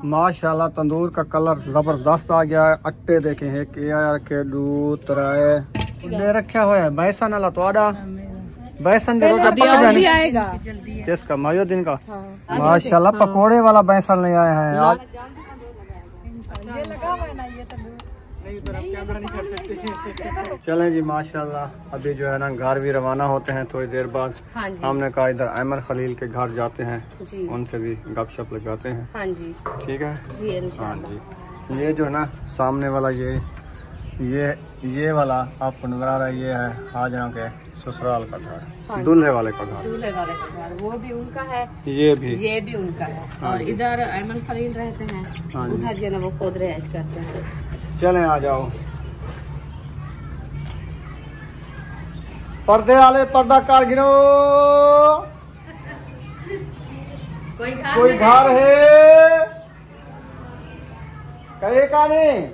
माशाल्लाह तंदूर का कलर जबरदस्त आ गया है। अट्टे देखे हैं कि रखे दूध तराए दे रखा हुआ है। बेसन वाला तो आड़ा बेसन दे रोटा पक जाने आएगा किसका मायोदीन का। माशाल्लाह पकोड़े वाला बेसन ले आए हैं आज। ये लगा हुआ है ना ये तंदूर। चलें जी माशाल्लाह। अभी जो है ना घर भी रवाना होते हैं थोड़ी देर बाद। हाँ जी। हमने कहा इधर अहमद खलील के घर जाते हैं जी। उनसे भी गपशप लगाते हैं। हाँ जी ठीक है जी हाँ इंशाल्लाह। जी। ये जो है ना सामने वाला ये वाला आपको नजर आ रहा है, ये है हाजरा के ससुराल का घर। हाँ दूल्हे वाले का घर। दूल्हे वाले का घर वो भी उनका है, ये भी उनका है। हाँ और जी। इधर अहमद खलील रहते हैं। हाँ जी। उधर जो है वो खुद रिहाइश करते हैं। चलें आ जाओ। पर्दे वाले पर्दा कर गिरो। कोई घर है कई का नहीं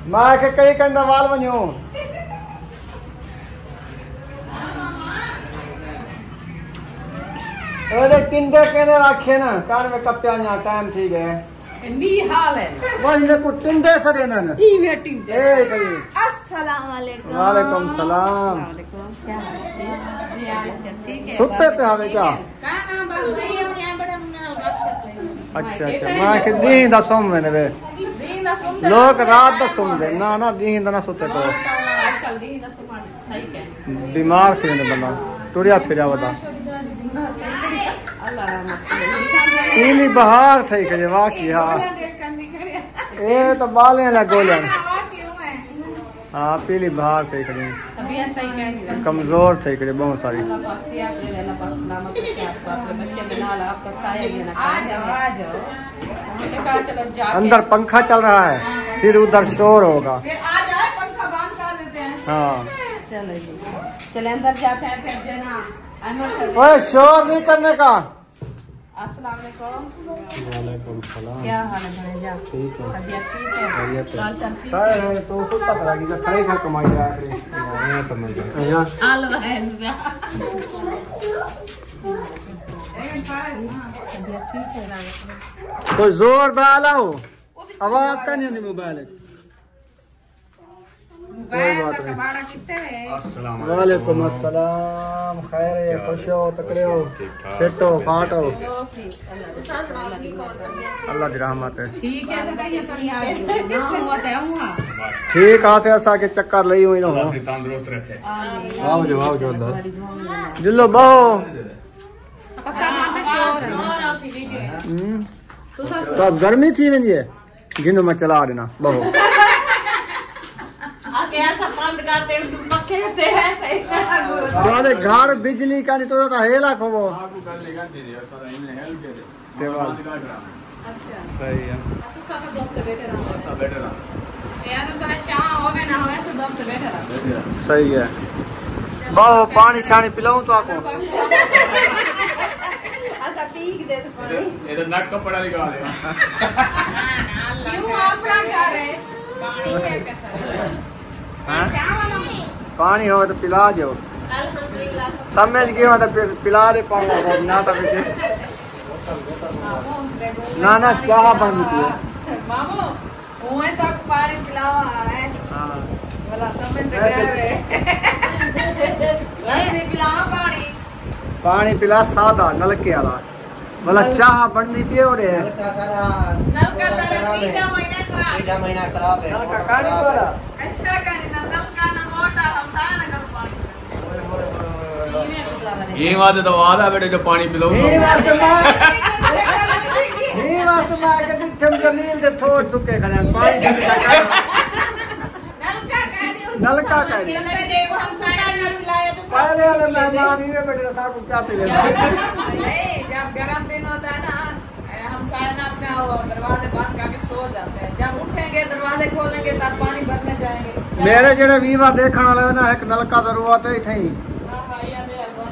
मैं के कई कंधा वाल वञो। अरे टिंडे कहने रखे ना कान में कप्या ना टाइम ठीक है। मी हाल है वही ने को टिंडे सरे ना ई वेटिंग ए कई अस्सलाम वालेकुम। वालेकुम सलाम। क्या हाल है जी? अच्छा ठीक है। सुते पे आवे क्या? अच्छा मैं के दी दा सोम में ने लोग रात दा सोम दे ना दी दा ना सुते तो आजकल दी ना सुमा सही है। बीमार थे ने बंदा टुरिया फिरा वदा अल्लाह रहमत पीली बहार थे के वाकी हां ए तो बाले ला गोलन हां पीली बहार थे के तबीयत सही कह नहीं कमजोर थे के बहुत सारी। अल्लाह पाक सेहत दे, अल्लाह पाक सलामत रखे आपको, आपके बच्चे में नाल आपका साया ये ना। आ जाओ हमने कहा चलो जाके अंदर पंखा चल रहा है फिर उधर शोर होगा। फिर आ जाए पंखा बंद कर देते हैं। हाँ चलो जी चले अंदर जाते हैं फिर जो है ना अहमद ओए शोर नहीं करने का। अस्सलाम वालेकुम। वालेकुम सलाम। क्या हाल है भैया? ठीक है तबीयत ठीक है? खैरियत है। हाल चाल ठीक काय है? है तो सुता करेगी ना खड़े से कमाई आखिरी ये समझ गया या अलवाइज तबीयत ठीक है? कोई जोरदार लाओ आवाज का नहीं आती मोबाइल वालेकुम अस्सलाम। खैर है खुश हो तकड़े हो फिट हो फाट हो अल्लाह की रहमत है। ठीक है तो कहिए तो यार ना हुआ तो हुआ ठीक आसे आसा के चक्कर लई हुई ना हो तंदुरुस्त रखे। आओ जो अंदर जिल्लो बहो पक्का माता शोर है। तो अब गर्मी थी वेंदी है गिनो में चला देना बहो बंद करते कहते हैं तुम्हारे घर बिजली का नहीं तो हेला खो वो सही है। सही है बहु पानी शानी पिलाऊं तो आपको नक कपड़ा निकाल पानी हो तो पिला दो समझ गए हो तो पिला दे पाऊंगा ना तो ना चाह बन मामू मुझे तो पानी पिलावा है वाला समझ गए ऐसे पिलावा पानी पिला सादा नलके वाला वाला चाह बननी पिए हो रे नलका सारा 3 महीना खराब है नलका कानी वाला अच्छा कानी नलका ना मोटा हम सारा ना कर पानी ये बात तो वादा बेटे जो पानी पिलाओ ये बात मैं के ठम जमील दे थोड़ सुके खड़े पानी से नलका कानी देखो हम सारा ना पिलाए तो पहले वाले मेहमान ही बेटे साहब को क्या पिले जब गर्म दिन होता है ना हम सारा ना अपना दरवाजे बंद करके सो जाते हैं। जब उठेंगे दरवाजे खोलेंगे तब पानी भरने जाएंगे। मेरे जेड़े वीवा देखण वाले ना एक नलका जरूरत है थई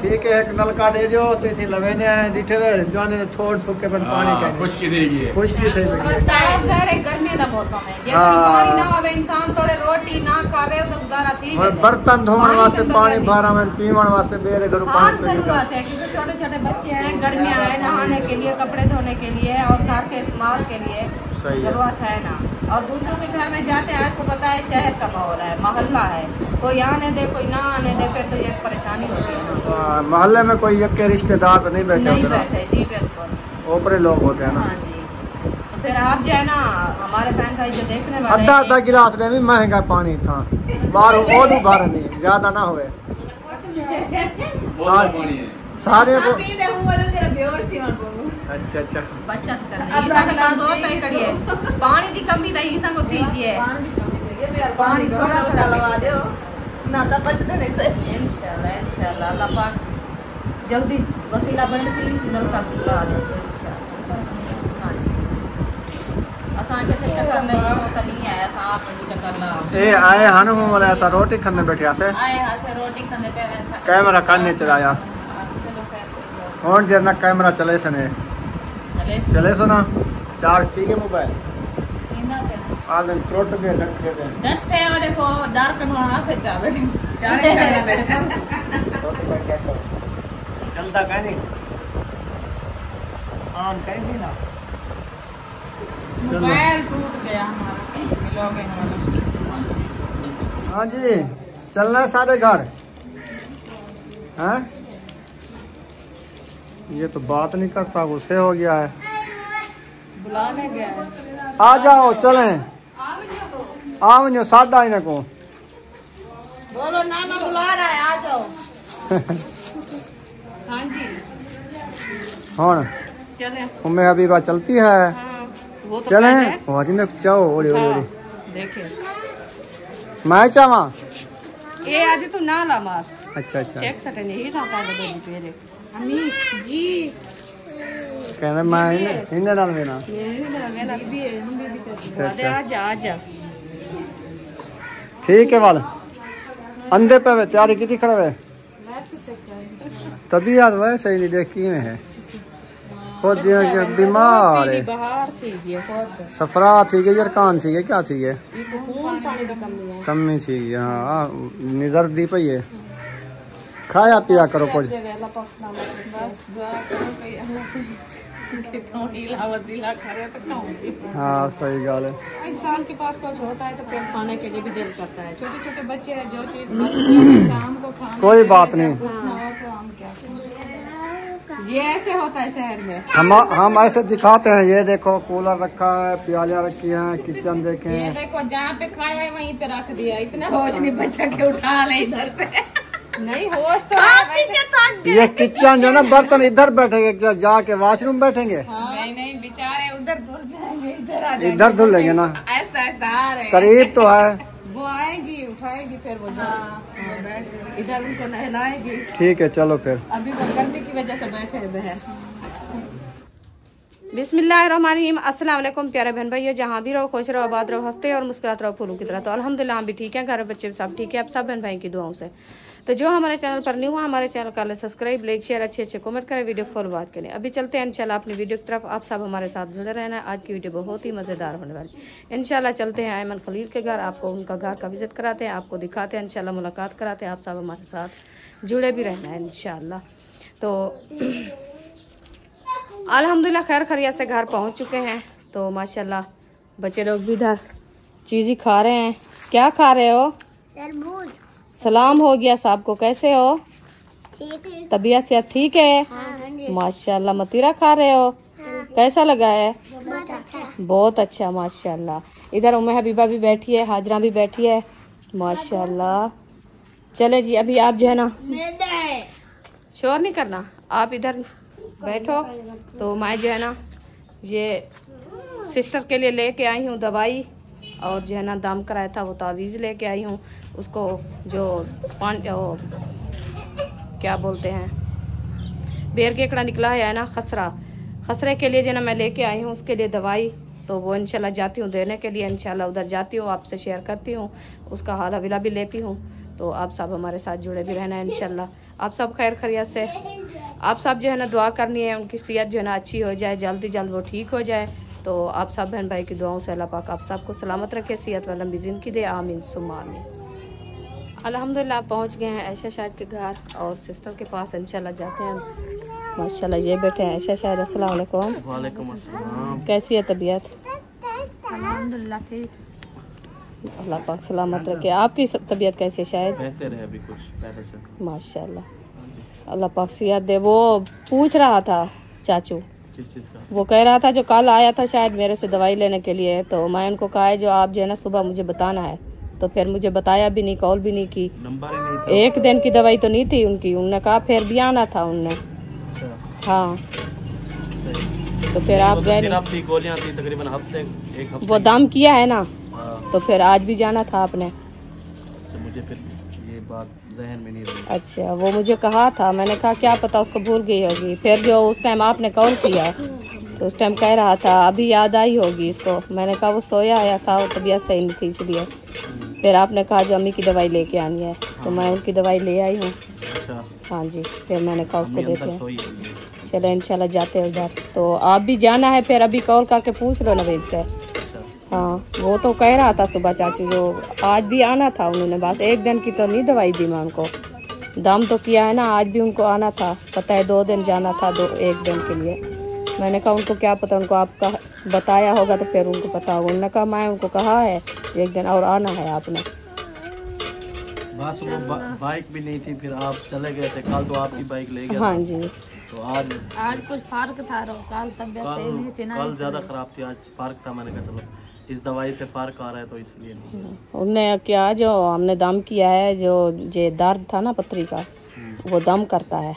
ठीक है एक नलका दे जो तो इथे लवेने डिठे वे जाने थोड़ सुके पर पानी का खुशकी देगी खुशकी थे और साहब सारे गर्मी का मौसम है जे पानी ना होवे इंसान थोड़े रोटी ना खावे तो गुजारा थी और बर्तन धोने वास्ते पानी 12 में पीवन वास्ते बेरे घर पानी सही बात है क्योंकि छोटे छोटे बच्चे हैं गर्मियां है नहाने के लिए कपड़े धोने के लिए और घर के इस्तेमाल के लिए जरूरत है ना। और दूसरों के घर में जाते हैं आपको पता है शहर का माहौल है मोहल्ला है कोई आने दे कोई ना आने दे फिर तो ये परेशानी होती है। मोहल्ले में कोई एक के रिश्तेदार तो नहीं बैठे जी बिल्कुल ओपरे लोग होते हैं ना। हाँ जी तो फिर आप जो है ना हमारे बहन भाई जो देखने वाले आधा आधा गिलास में भी महंगा पानी था बाहर और बाहर नहीं ज्यादा ना हुए सारे को अच्छा अच्छा बचत करिए पानी की कमी रही संग कीजिए पानी थोड़ा थोड़ा लगा दो ना तो बचते नहीं सही इंशाल्लाह इंशाल्लाह अल्लाह पाक जल्दी वसीला बन सी नलका लगा दे इंशाल्लाह। हां जी असा के से चक्कर नहीं होता नहीं है ऐसा आप चक्कर ला ए आए हन हूं वाला ऐसा रोटी खाने बैठे से आए हां से रोटी खाने पे ऐसा कैमरा काने चलाया चलो फिर कौन देर ना कैमरा चले सने चले सो ना चार्ज ठीक है मोबाइल आदम त्रोट के डट्टे और देखो डर के मां पे जा बैठे चलता का नहीं ऑन करेंगे ना मोबाइल टूट गया हमारा मिलोगे हमारा। हाँ जी चलना है सारे घर हैं ये तो बात नहीं करता गुस्से हो गया है बुलाने गया है आ जाओ चलें आओ जो सादा इन्हें को बोलो नाना बुला रहा है आ जाओ। हाँ जी हाँ चले उम्मे हबीबा चलती है वो तो चले वाजी में चाओ ओरे ओरे देखिए मैं चावा ये आज तो ना ला मार अच्छा अच्छा चेक सके नहीं था का दे पेरे अम्मी जी कहने मैं इन्हें डाल देना बीबी है हम बीबी चलती अच्छा आजा आजा ठीक है वाल अंधे पे तैयारी की थी खड़े हुए तभी याद वैसे ही नहीं देख की में है खुद बीमार है बाहर थी ये खुद सफरा थी गई जरकान थी गई क्या थी गई खून पानी की कमी है कमी थी हाँ निजर दी पई है खाया पिया करो कुछ बस दुआ करो कोई अल्लाह से कितना ढीला वजीला करे तो खाऊंगी। हाँ सही गल है इंसान के पास कुछ होता है तो फिर खाने के लिए भी दिल करता है। छोटे छोटे बच्चे हैं जो चीज शाम को खाना कोई बात नहीं तो हम क्या ये ऐसे होता है शहर में हम ऐसे दिखाते हैं ये देखो कूलर रखा है प्यालियां रखी हैं किचन देखें ये देखो जहाँ पे खाया है वहीं पे रख दिया इतना होश नहीं बच्चा के उठा ले इधर से नहीं होश तो ये किचन जो ना बर्तन इधर बैठेंगे जाके वॉशरूम बैठेंगे नहीं नहीं बेचारे उधर धुल जाएंगे इधर आ जाएंगे इधर धुल लेंगे ना ऐसा ऐसा आ रहे करीब तो है वो आएगी उठाएगी फिर वो इधर उनको नहलाएगी। ठीक है चलो फिर अभी वो गर्मी की वजह से बैठे हुए हैं। बिस्मिल्लाहिर्रहमानिर्रहीम अस्सलाम वालेकुम प्यारे बहन भाइयों जहाँ भी रहो खुश रहो आबाद रहो हंसते और मुस्कुराते रहो फूलों की तरह। तो अल्हम्दुलिल्लाह हम भी ठीक है घर बच्चे सब ठीक है आप सब बहन भाई की दुआओं से। तो जो हमारे चैनल पर न्यू है हमारे चैनल का सब्सक्राइब लाइक शेयर अच्छे कमेंट करें वीडियो फॉलो बात करें। अभी चलते हैं इंशाल्लाह अपनी वीडियो की तरफ आप सब हमारे साथ जुड़े रहना। आज की वीडियो बहुत ही मज़ेदार होने वाली इंशाल्लाह। चलते हैं अयमन खलील के घर आपको उनका घर का विजिट कराते हैं आपको दिखाते हैं इंशाल्लाह मुलाकात कराते हैं। आप सब हमारे साथ जुड़े भी रहना है इंशाल्लाह। तो अल्हम्दुलिल्लाह खैर खैरियत से घर पहुंच चुके हैं। तो माशाल्लाह बच्चे लोग भी इधर चीज़ ही खा रहे हैं। क्या खा रहे हो? तरबूज। सलाम हो गया साहब को, कैसे हो? ठीक है। तबीयत सेहत ठीक है? हाँ, माशाल्लाह। मतीरा खा रहे हो? हाँ, कैसा लगा है? बहुत अच्छा। बहुत अच्छा माशाल्लाह। इधर उम्मे हबीबा भी बैठी है हाजरा भी बैठी है माशाल्लाह। चले जी अभी आप जो है ना शोर नहीं करना आप इधर बैठो। तो मैं जो है ना ये सिस्टर के लिए लेके आई हूँ दवाई और जो है ना दाम कराया था वो तावीज़ लेके आई हूँ। उसको जो क्या बोलते हैं बेर केकड़ा निकला है ना खसरे के लिए जो ना मैं लेके आई हूँ उसके लिए दवाई। तो वो इंशाल्लाह जाती हूँ देने के लिए इंशाल्लाह उधर जाती हूँ आपसे शेयर करती हूँ उसका हाल हवीला भी लेती हूँ। तो आप सब हमारे साथ जुड़े भी रहना है इंशाल्लाह। आप सब खैर खैरियत से, आप सब जो है ना दुआ करनी है उनकी सेहत जो है ना अच्छी हो जाए, जल्दी जल्द वो ठीक हो जाए। तो आप सब बहन भाई की दुआओं से अल्लाह पाक आप सबको सलामत रखे, सेहत व लंबी ज़िंदगी दे, आमीन सुम्मा आमीन। अल्हम्दुलिल्लाह पहुँच गए हैं ऐशा शाहिद के घर और सिस्टर के पास इंशाल्लाह जाते हैं। माशाल्लाह ये बैठे हैं ऐशा शाहिद। अस्सलाम वालेकुम। वालेकुम अस्सलाम। कैसी है तबीयत? अल्हम्दुलिल्लाह ठीक। अल्लाह पाक सलामत रखे। आपकी तबीयत कैसी है शायद? बेहतर है अभी कुछ पहले से। माशाल्लाह अल्लाह पाक सेहत दे। वो पूछ रहा था चाचू, किस चीज़ का? वो कह रहा था जो कल आया था शायद मेरे से दवाई लेने के लिए, तो मैं उनको कहा है जो आप जो है ना सुबह मुझे बताना है, तो फिर मुझे बताया भी नहीं, कॉल भी नहीं की। नंबर ही नहीं था। एक दिन की दवाई तो नहीं थी उनकी, उन्होंने कहा फिर भी आना था उनने। अच्छा, हाँ सही। तो फिर आप गए सिरप थी, गोलियां थी, तकरीबन एक हफ्ते। वो दम किया है ना, हाँ, तो फिर आज भी जाना था आपने। अच्छा, मुझे फिर ये बात जहन में नहीं रही। अच्छा वो मुझे कहा था, मैंने कहा क्या पता उसको भूल गई होगी। फिर जो उस टाइम आपने कॉल किया तो उस टाइम कह रहा था अभी याद आई होगी इसको। मैंने कहा वो सोया आया था, वो तबीयत सही नहीं थी इसलिए। फिर आपने कहा जो अम्मी की दवाई लेके आनी है, तो मैं उनकी दवाई ले आई हूँ। अच्छा, हाँ जी, फिर मैंने कहा उसको अम्मी देते अंदर हैं। सोई है। चलो इंशाल्लाह जाते हैं उधर। तो आप भी जाना है, फिर अभी कॉल करके पूछ लो नवीद से। अच्छा, हाँ वो तो कह रहा था सुबह चाचू जो आज भी आना था उन्होंने, बस एक दिन की तो नहीं दवाई दी मैं उनको, दम तो किया है ना। आज भी उनको आना था, पता है 2 दिन जाना था, एक दिन के लिए। मैंने कहा उनको क्या पता, उनको आपका बताया होगा तो फिर उनको पता होगा। उन्होंने कहा मैं उनको कहा है एक दिन और आना है आपने। बस वो बाइक भी नहीं थी, फिर आप चले गए थे। कल तो आपकी बाइक ले गया हाँ था। जी, तो आज कुछ फर्क था, कल तबियत सही नहीं थी ना। कल ज़्यादा ख़राब थी, आज फ़र्क था। मैंने कहा चलो इस दवाई से फ़र्क आ रहा है तो इसलिए नहीं। उनने क्या जो हमने दम किया है, जो ये दर्द था ना पथरी का, वो दम करता है,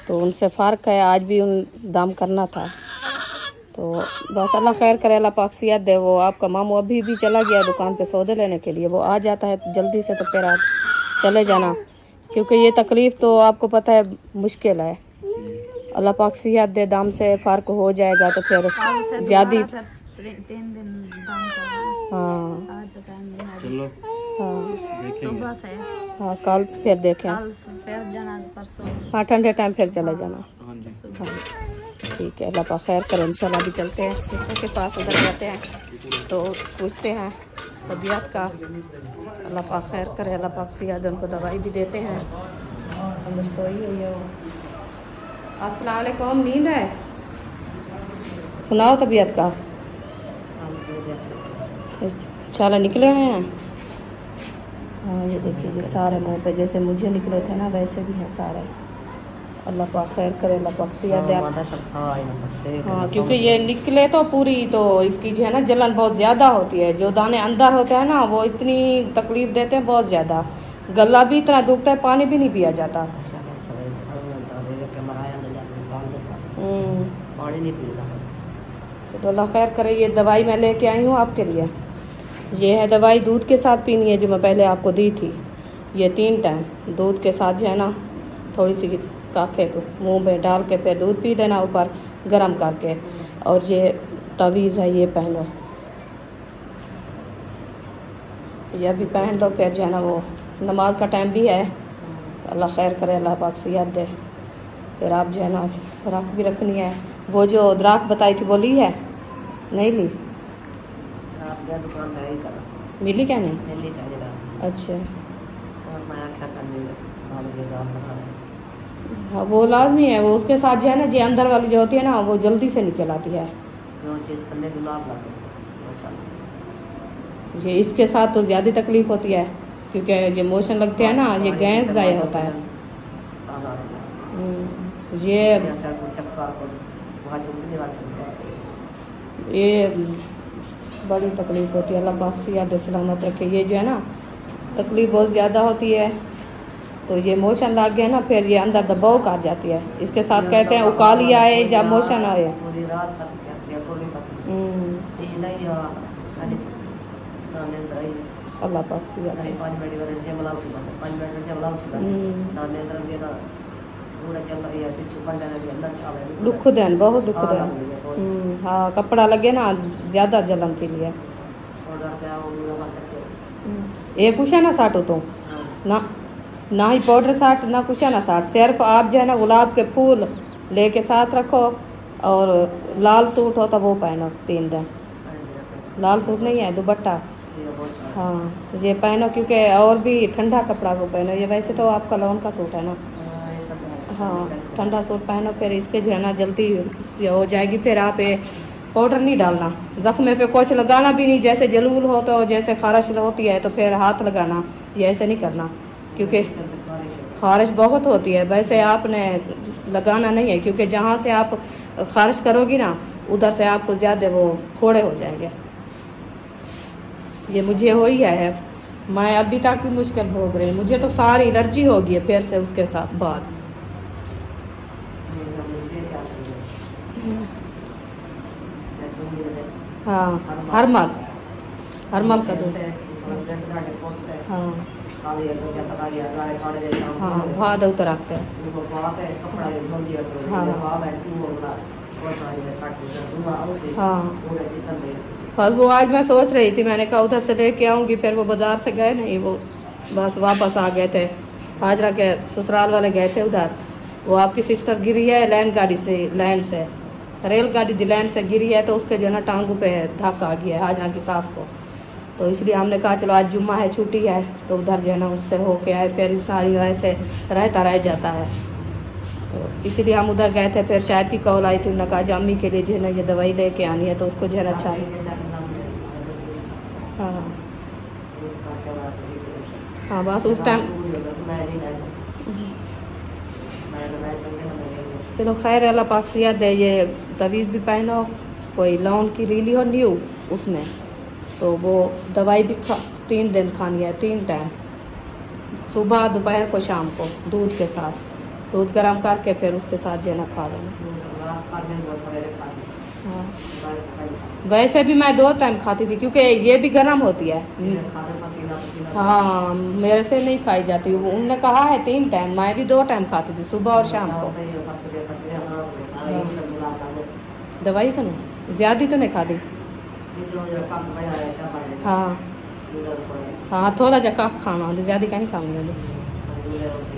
तो उनसे फ़र्क है। आज भी उन दम करना था। तो बस अल्लाह खैर करे, अल्लाह पाक सेहत दे। वो आपका मामू अभी भी चला गया दुकान पे सौदे लेने के लिए, वो आ जाता है जल्दी से तो फिर आप चले जाना, क्योंकि ये तकलीफ़ तो आपको पता है मुश्किल है। अल्लाह पाक सेहत दे, दम से फ़र्क हो जाएगा तो फिर ज़्यादा 3 दिन दाम का। हाँ आज तो टाइम नहीं है, चलो हाँ देखेंगे। सुबह से। हाँ कल फिर देखें। कल फिर जाना, परसों। हाँ ठंडे टाइम फिर चले जाना। हाँ जी, हाँ ठीक है, अल्लाह पाक खैर करें। इंशाल्लाह भी चलते हैं सिस्टर के पास, उधर जाते हैं तो पूछते हैं तबीयत का। अल्लाह पाक खैर करे, अल्लाह पाक सेहत, उनको दवाई भी देते हैं। अंदर सोई हुई है वो। अस्सलाम वालेकुम, नींद है? सुनाओ तबीयत का। चलो निकले हैं। हाँ ये देखिए, ये सारे मुँह पे जैसे मुझे निकले थे ना वैसे भी हैं सारे। अल्लाह पाक खैर करे, अल्लाह पाक सेहत दे। हाँ क्योंकि ये निकले तो पूरी, तो इसकी जो है ना जलन बहुत ज़्यादा होती है। जो दाने अंदर होते हैं ना वो इतनी तकलीफ़ देते हैं बहुत ज़्यादा। गला भी इतना दुखता है, पानी भी नहीं पिया जाता। तो अल्लाह खैर करे। ये दवाई मैं लेके आई हूँ आपके लिए। ये है दवाई, दूध के साथ पीनी है, जो मैं पहले आपको दी थी। ये 3 टाइम दूध के साथ जो है ना थोड़ी सी काके को मुँह में डाल के फिर दूध पी लेना ऊपर गर्म करके। और ये तवीज़ है, ये पहनो, ये भी पहन लो। फिर जो है ना वो नमाज का टाइम भी है। अल्लाह खैर करे, अल्लाह पाक सेहत दे। फिर आप जो है ना राख भी रखनी है। वो जो द्राख बताई थी वो ली है? नहीं ली? मिली क्या नहीं? अच्छा हाँ वो लाजमी है। वो उसके साथ जो है ना जो अंदर वाली जो होती है ना वो जल्दी से निकल आती है। ये इसके साथ तो ज़्यादा तकलीफ़ होती है, क्योंकि ये मोशन लगते हैं ना, ये गैस ज़ाया होता है। ये बड़ी तकलीफ़ होती है। अल्लाह पाक सेहत सलामत रखे। ये जो है ना तकलीफ़ बहुत ज़्यादा होती है, तो ये मोशन लग गया ना फिर ये अंदर दबाव कर जाती है। इसके साथ कहते हैं उकाली आए या मोशन आए। अल्लाह पाक सेहत दुख देन, बहुत दुख देन। हाँ कपड़ा लगे ना ज़्यादा जलन थी लिए। एक कुछ है ना साटो तो ना ही पाउडर साट ना कुछ ना साट, सिर्फ आप जो है ना गुलाब के फूल लेके साथ रखो और लाल सूट हो तो वो पहनो 3 दिन। लाल सूट नहीं है, दुपट्टा। हाँ ये पहनो, क्योंकि और भी ठंडा कपड़ा को पहनो। ये वैसे तो आपका लॉन का सूट है ना। हाँ ठंडा सूट पहनो, फिर इसके जो है ना जल्दी ये हो जाएगी। फिर आप ये पाउडर नहीं डालना, ज़ख्म पे कुछ लगाना भी नहीं। जैसे जलूल हो तो जैसे खारिश होती है तो फिर हाथ लगाना, ये ऐसे नहीं करना क्योंकि खारिश बहुत होती है। वैसे आपने लगाना नहीं है, क्योंकि जहाँ से आप खारिश करोगी ना उधर से आपको ज़्यादा वो फोड़े हो जाएंगे। ये मुझे हो ही है, मैं अभी तक भी मुश्किल भोग रही। मुझे तो सारी एलर्जी हो गई है फिर से उसके साथ बाद। हाँ हरमल का दूध। हाँ हाँ भाद उतर आते हैं। हाँ हाँ बस वो आज मैं सोच रही थी, मैंने कहा उधर से लेके आऊँगी, फिर वो बाज़ार से गए नहीं, वो बस वापस आ गए थे। हाजरा के ससुराल वाले गए थे उधर। वो आपकी सिस्टर गिरी है लैंड से रेलगाड़ी दिलैंड से गिरी है, तो उसके जो है ना टांगों पे धक्का आ गया है हाजरा की सास को। तो इसलिए हमने कहा चलो आज जुम्मा है, छुट्टी है, तो उधर जो है ना उससे होके आए। फिर सारी ऐसे रहता रह जाता है, तो इसीलिए हम उधर गए थे। फिर शायद की कॉल आई थी, उन्होंने कहा अम्मी के लिए जो है ना ये दवाई लेके आनी है, तो उसको जो है ना अच्छा। हाँ हाँ बस उस टाइम चलो खैर अल्लाह पाक सिया दे। ये तवीज़ भी पहनो, कोई लौंग की रीली हो न्यू उसमें, तो वो दवाई भी 3 दिन खानी है, 3 टाइम, सुबह दोपहर को शाम को, दूध के साथ। दूध गर्म करके फिर उसके साथ जो है ना खा लेना। हाँ वैसे भी मैं 2 टाइम खाती थी, क्योंकि ये भी गर्म होती है। हाँ मेरे से नहीं खाई जाती, वो उनने कहा है 3 टाइम, मैं भी 2 टाइम खाती थी, सुबह और शाम को। दवाई का ना ज़्यादा तो नहीं खाती। हाँ हाँ थोड़ा जा खाना, ज़्यादा कहीं खाऊंगी।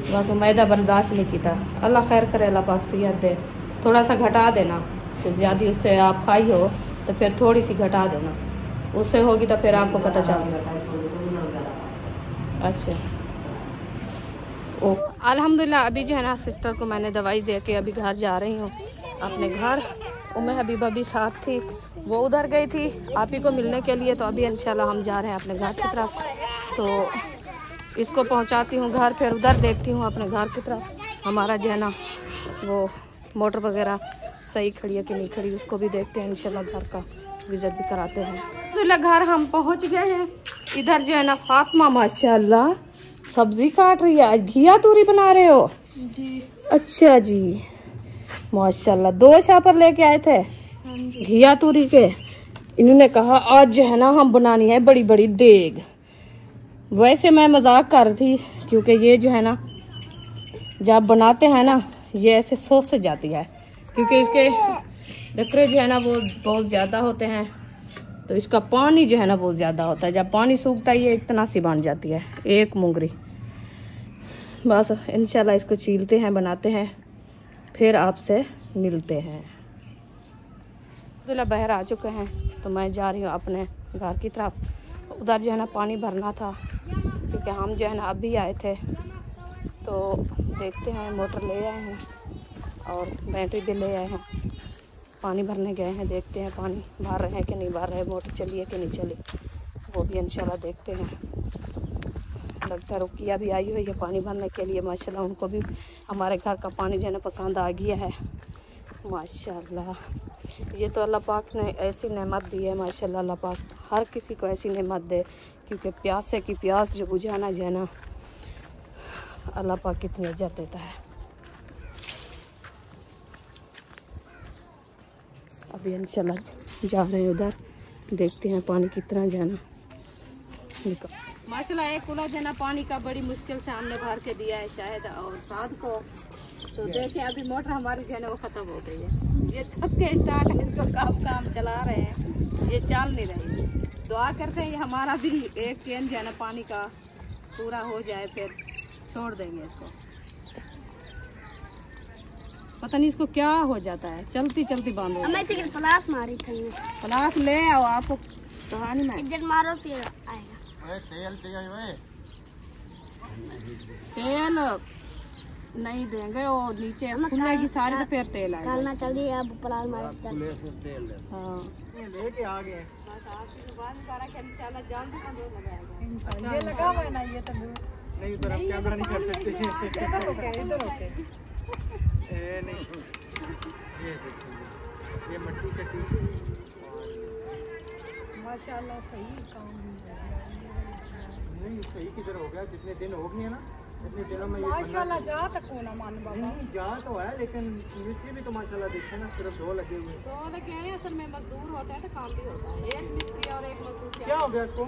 बस मैदा बर्दाश्त नहीं किया। अल्लाह खैर करे, अल्लाह पाक सेहत दे। थोड़ा सा घटा देना, तो ज़्यादा उससे आप खाई हो तो फिर थोड़ी सी घटा देना, उससे होगी तो फिर आपको पता चलेगा। अच्छा ओ अल्हम्दुलिल्लाह। अभी जो है ना सिस्टर को मैंने दवाई दे के अभी घर जा रही हूँ अपने घर। उम्मे हबीबा भी साथ थी, वो उधर गई थी आप ही को मिलने के लिए। तो अभी इंशाल्लाह हम जा रहे हैं अपने घर की तरफ। तो इसको पहुंचाती हूँ घर, फिर उधर देखती हूँ अपने घर की तरफ। हमारा जो है ना वो मोटर वगैरह सही खड़ी है कि नहीं खड़ी, उसको भी देखते हैं। इंशाल्लाह घर का विजिट भी कराते हैं। तो घर हम पहुँच गए हैं। इधर जो है ना फातिमा माशाल्लाह सब्जी काट रही है। आज घिया तूरी बना रहे हो जी? अच्छा जी माशाल्लाह। 2 शापर लेके आए थे घिया तूरी के। इन्होंने कहा आज जो है ना हम बनानी है बड़ी बड़ी देग। वैसे मैं मजाक कर रही थी, क्योंकि ये जो है ना जब बनाते हैं ना ये ऐसे सोच से जाती है, क्योंकि इसके लकड़े जो है ना वो बहुत ज़्यादा होते हैं, तो इसका पानी जो है ना बहुत ज़्यादा होता है। जब पानी सूखता है ये इतना सी बन जाती है एक मुंगरी। बस इंशाल्लाह इसको छीलते हैं, बनाते हैं, फिर आपसे मिलते हैं। तो बाहर आ चुके हैं, तो मैं जा रही हूँ अपने घर की तरफ। उधर जो है ना पानी भरना था, क्योंकि हम जो है ना अभी आए थे। तो देखते हैं, मोटर ले आए हैं और बैटरी भी ले आए हैं। पानी भरने गए हैं, देखते हैं पानी भर रहे हैं कि नहीं भर रहे, मोटर चली है कि नहीं चली, वो भी इंशाल्लाह देखते हैं। लगता है रुकिया भी आई हुई है पानी भरने के लिए। माशाल्लाह उनको भी हमारे घर का पानी जो है ना पसंद आ गया है माशाल्लाह। ये तो अल्लाह पाक ने ऐसी नेमत दी है माशाल्लाह। अल्लाह पाक हर किसी को ऐसी नेमत दे, क्योंकि प्यासे की प्यास जो बुझाना जो है ना अल्लाह पाक कितनी इज्जत देता है। अभी इंशाल्लाह जा रहे हैं उधर, देखते हैं पानी कितना जाना निकल। माशाल्लाह एक कूला देना पानी का बड़ी मुश्किल से हमने भर के दिया है शायद और साथ को। तो देखे अभी मोटर हमारी जो है ना वो ख़त्म हो गई है। ये थक के स्टार्ट है, इसको काम चला रहे हैं, ये चल नहीं रही। दुआ करते हैं ये हमारा भी एक कैन जो है ना पानी का पूरा हो जाए फिर छोड़ देंगे इसको। पता नहीं इसको क्या हो जाता है, चलती चलती बांधो। प्लास मारी थी, प्लास ले आओ आपको कहानी में। इधर मारो फिर आएगा। तेल नहीं देंगे, वो नीचे खुलेगी सारी तो फिर तेल आएगा। चलना चलिए अब प्लास मारो चल। हाँ लेके आ गए। ये लगा हुआ है ना, ये तंदूर नहीं उधर आप कैमरा नहीं कर सकते। इधर रुके, इधर रुके। नहीं ये देखिए, ये मट्टी शट्टी माशाल्लाह सही काम नहीं सही किधर हो गया, जितने दिन हो गए ना इतने दिनों में ये माशाल्लाह जा तक होना मान बाबा। नहीं जा तो है, लेकिन मिस्त्री भी तो माशाल्लाह देखे ना, सिर्फ 2 लगे हुए। तो लगे हैं, असल में मजदूर होता है तो काम भी होता है। एक मिस्त्री और एक मजदूर क्या हो गया इसको?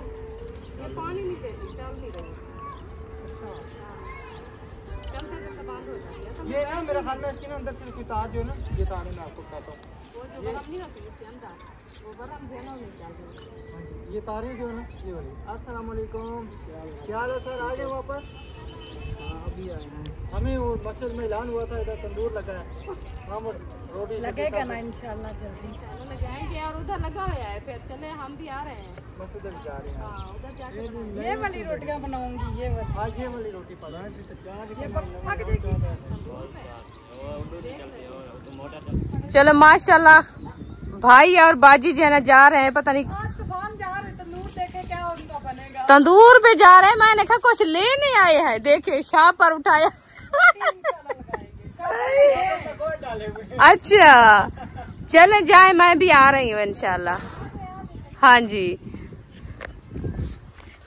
ये पानी नहीं देती, चल नहीं रही। चलते चलते बंद हो जाती है। ये ना मेरा ख्याल में इसकी ना अंदर से कोई तार जो है ना, ये तार है, मैं आपको बताता हूँ। वो जो बर्फ नहीं होती इसके अंदर, वो बर्फ देना नहीं चाहिए। ये तारें जो है ना ये वाली। अस्सलाम वालेकुम, क्या हाल है सर? आ गए वापस? हाँ अभी आए हैं। हमें वो मस्जिद में ऐलान हुआ था, इधर तंदूर लगा है, हम रोटी लगेगा ना इंशाल्लाह जल्दी। लगाएंगे और उधर लगा हुआ है, फिर चले हम भी आ रहे हैं। बस उधर जा रहे हैं। हाँ उधर जाके ये वाली रोटियां बनाऊंगी, ये वाली। आज ये वाली रोटी पका है, ये पक जाएगी। चलो माशाल्लाह भाई और बाजी जो है ना जा रहे हैं, पता नहीं तूफान जा रहे, तंदूर देखे क्या उनका बनेगा। तंदूर पे जा रहे हैं। मैंने कहा कुछ लेने आए हैं, देखे शाह पर उठाया। अच्छा चले जाए, मैं भी आ रही हूँ इंशाल्लाह। हाँ जी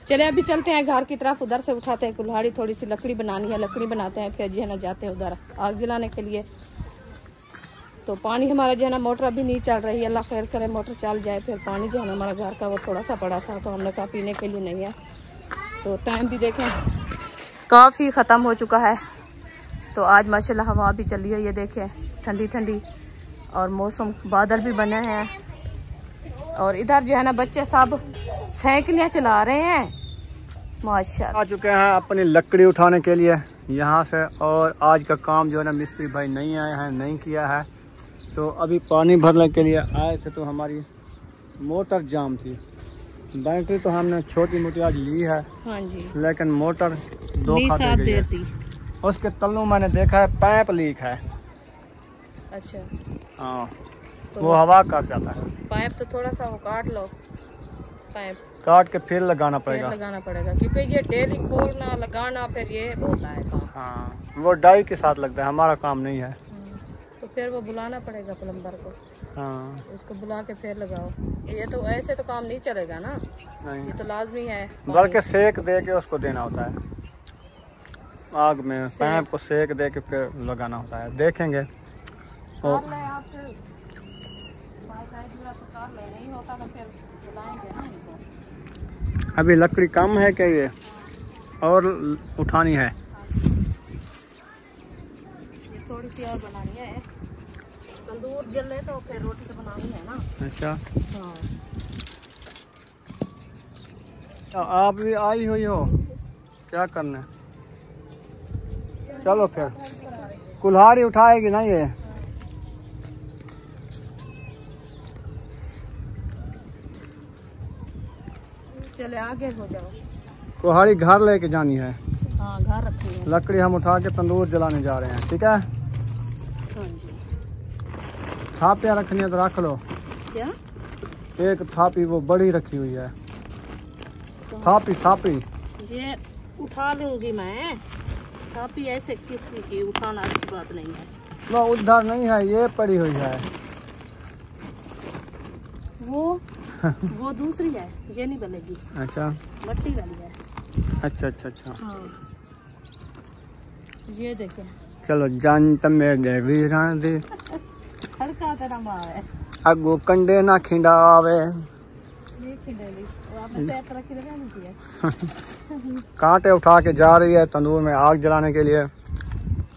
चले अभी चलते हैं घर की तरफ, उधर से उठाते हैं कुल्हाड़ी, थोड़ी सी लकड़ी बनानी है, लकड़ी बनाते हैं, फिर जो है ना जाते हैं उधर आग जलाने के लिए। तो पानी हमारा जो है ना मोटर अभी नहीं चल रही है, अल्लाह खैर करे मोटर चल जाए। फिर पानी जो है ना हमारा घर का वो थोड़ा सा पड़ा था, तो हमने कहा पीने के लिए नहीं है। तो टाइम भी देखें काफ़ी ख़त्म हो चुका है। तो आज माशाल्लाह हवा भी चली है, ये देखें ठंडी ठंडी, और मौसम बादल भी बने हैं। और इधर जो है ना बच्चे सब सैकलियाँ चला रहे हैं माशाल्लाह। आ चुके हैं अपनी लकड़ी उठाने के लिए यहाँ से, और आज का काम जो है ना मिस्त्री भाई नहीं आए हैं, नहीं किया है। तो अभी पानी भरने के लिए आए थे, तो हमारी मोटर जाम थी। बैटरी तो हमने छोटी मोटी आज ली है, हाँ जी, लेकिन मोटर धोखा दे गई है। उसके तल्लों मैंने देखा है पाइप लीक है। अच्छा हाँ तो वो हवा काट जाता है। पाइप तो थोड़ा सा वो काट लो, पाइप काट के फिर लगाना पड़ेगा। लगाना पड़ेगा क्योंकि ये डेली खोलना लगाना फिर ये होता है काम। हाँ वो डाई के साथ लगता है, हमारा काम नहीं है। तो फिर वो बुलाना पड़ेगा प्लम्बर को। हाँ उसको बुला के फिर लगाओ। ये तो ऐसे तो काम नहीं चलेगा ना, नहीं, ये तो लाजमी है। बल्कि सेक दे के उसको देना होता है, आग में पाइप को सेक दे के फिर लगाना होता है। देखेंगे और नहीं होता तो फिर बुलाएंगे ना उनको। अभी लकड़ी कम है क्या ये और उठानी है? ये थोड़ी सी और बनानी है, तंदूर जले तो फिर रोटी तो बनानी है ना। अच्छा हाँ आप भी आई हुई हो, क्या करना है? चलो फिर कुल्हाड़ी उठाएगी ना ये। चले आगे हो जाओ। कुल्हाड़ी घर लेके जानी है। हाँ घर रखी है। लकड़ी हम उठा के तंदूर जलाने जा रहे हैं, ठीक है? हाँ जी। थापियाँ रखनी है तो रख लो। क्या? एक थापी वो बड़ी रखी हुई है। थापी थापी ये उठा लूंगी मैं। थापी ऐसे किसी की उठाना अच्छी बात नहीं है। वो उधर नहीं है, ये पड़ी हुई है। वो दूसरी है, ये नहीं बनेगी। अच्छा मट्टी वाली है। अच्छा अच्छा अच्छा हाँ ये देखें। चलो जानत मेरे वीरां दे खड़का तेरा माँ है। अगो कंडे ना खिंडावे। ये खिंडेली वो आपने पैर तरह की लगा नहीं किया। कांटे उठा के जा रही है तंदूर में आग जलाने के लिए।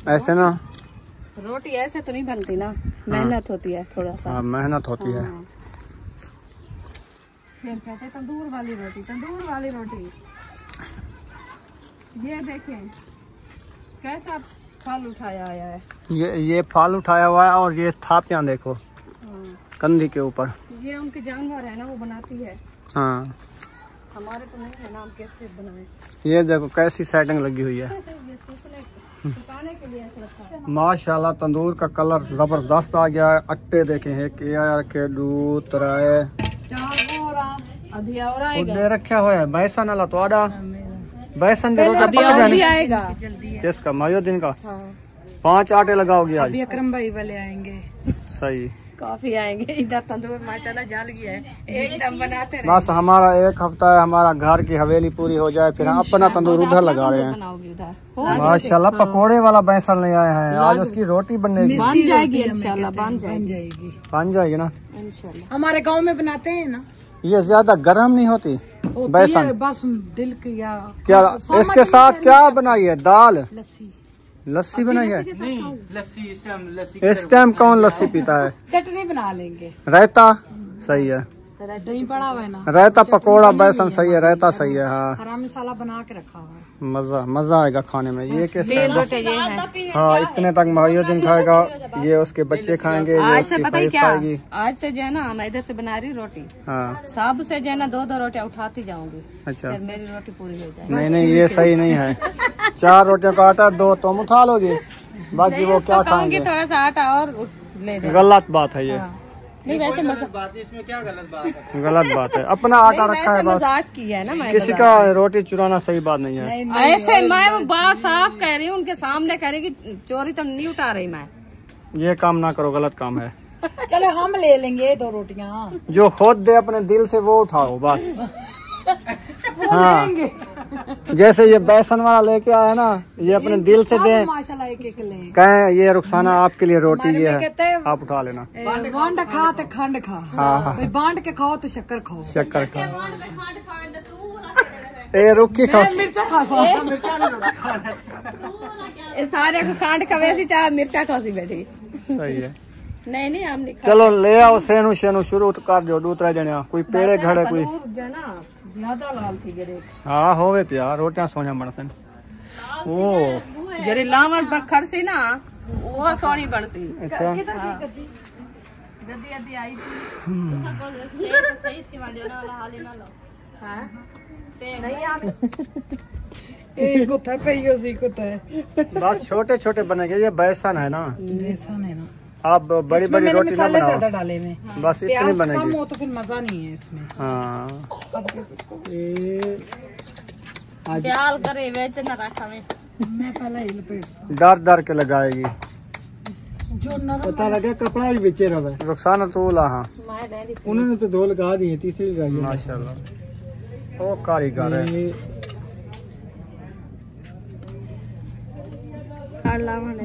ऐसे ना रोटी ऐसे तो नहीं बनती ना, मेहनत होती है थोड़ा सा। हाँ मेहनत होती है। हाँ। फिर कहते तंदूर वाली रोटी, तंदूर वाली रोटी। ये देखें कैसा फल उठाया आया है। ये फल उठाया हुआ है और ये थापियाँ देखो कंधी के ऊपर। ये उनके जानवर है ना, वो बनाती है। हाँ हमारे तो नहीं है ना, हम कैसे बनाए। ये देखो कैसी सेटिंग लगी हुई है। ये सुखाने के लिए ऐसे रखा है। माशाल्लाह तंदूर का कलर जबरदस्त आ गया है। अट्टे देखे हैं के रखे दूध तराए अभी और आएगा। दे रखा हुआ है बेसन वाला तो आधा बेसन दे रोटी पक अभी जाने आएगा। इसका मायोदीन का 5 आटे लगाओगे आज। अकरम भाई वाले आएंगे। सही काफी आएंगे इधर। तंदूर माशाल्लाह जल गया है, एकदम बनाते रहे। बस हमारा 1 हफ्ता है, हमारा घर की हवेली पूरी हो जाए फिर हम अपना तंदूर उधर लगा रहे हैं। बनाओगे उधर माशाल्लाह पकोड़े वाला बेसन ले आए हैं, आज उसकी रोटी बनेगी। बन जाएगी इंशाल्लाह, बन जाएगी बन जाएगी ना इंशाल्लाह। हमारे गांव में बनाते हैं ना, ये ज्यादा गर्म नहीं होती बेसन। बस दिल की या क्या इसके साथ क्या बनाई है? दाल लस्सी बनाई है। नहीं लस्सी इस टाइम लस्सी इस टाइम कौन लस्सी पीता है? चटनी बना लेंगे। रायता सही है, दही पड़ा हुआ है ना, रायता पकोड़ा बेसन सही है, रायता सही है। हाँ हरा मसाला बना के रखा हुआ है। मजा आएगा खाने में। ये कैसे लोटे ये है। हाँ इतने तक मायोदीन खाएगा, ये उसके बच्चे खाएंगे, ये आज से उसकी पता है वाइफ क्या, खाएगी। आज से जो है ना मैं इधर से बना रही रोटी, हाँ सब से जो है ना 2-2 रोटियां उठाती जाऊंगी, अच्छा फिर मेरी रोटी पूरी हो जाए। नहीं ये सही नहीं है। 4 रोटियों का आटा 2 तुम उठा लोगे, बाकी वो क्या खाएंगे? थोड़ा सा आटा और ले दे। गलत बात है ये। नहीं वैसे बात इसमें क्या गलत बात है? गलत बात है, अपना आटा रखा है बस। मजाक की है ना, मैं किसी का रोटी चुराना सही बात नहीं है। ऐसे मैं वो बात साफ कह रही हूँ, उनके सामने कह रही कि चोरी तो नहीं उठा रही मैं। ये काम ना करो, गलत काम है। चलो हम ले लेंगे 2 रोटियां। जो खुद दे अपने दिल से वो उठाओ बस। हाँ जैसे ये बेसन वाला लेके आया ना, ये अपने दिल से दे, माशाल्लाह एक लें। कहें ये रुखसाना आपके लिए रोटी ये है, आप उठा लेना। बांड खा तो खंड खा। हाँ भाई बांड के खाओ तो शक्कर खाओ। शक्कर खा ए रुकी खा। मिर्चा खा सारे को खांड खवेसी चाहे मिर्चा खासी बैठी। सही है। नहीं हम नहीं चलो ले आओ सेनु शेनु शुरू कर जो दूसरा जने कोई पेड़े घड़े कोई ज्यादा लाल थी जरे। हाँ होवे पिया रोटियां सोनिया बनसन। ओ जरे लावन पर खड़सी ना वो सोनी बनसी। अच्छा गद्दी गद्दी आई थी तो सबको सही थी वाले ना हाले ना लो। हां से नहीं आवे एक कुत्ता पेयो सी कुत्ता बस छोटे छोटे बनेंगे, ये बेसन है ना, बेसन है ना। आप बड़ी बड़ी रोटी ना बनाओ, ज्यादा डाले में बस इतनी कम बनेगी। हो तो फिर मजा नहीं है इसमें। हाँ ख्याल करे वेच ना रखा में। मैं पहले ही लपेट सा डर डर के लगाएगी, जो नरम पता लगा कपड़ा भी बेचे रहा। रुखसाना तो ला। हाँ उन्होंने तो 2 लगा दी है, तीसरी लगाई है। माशाल्लाह ओ कारीगर है। लावन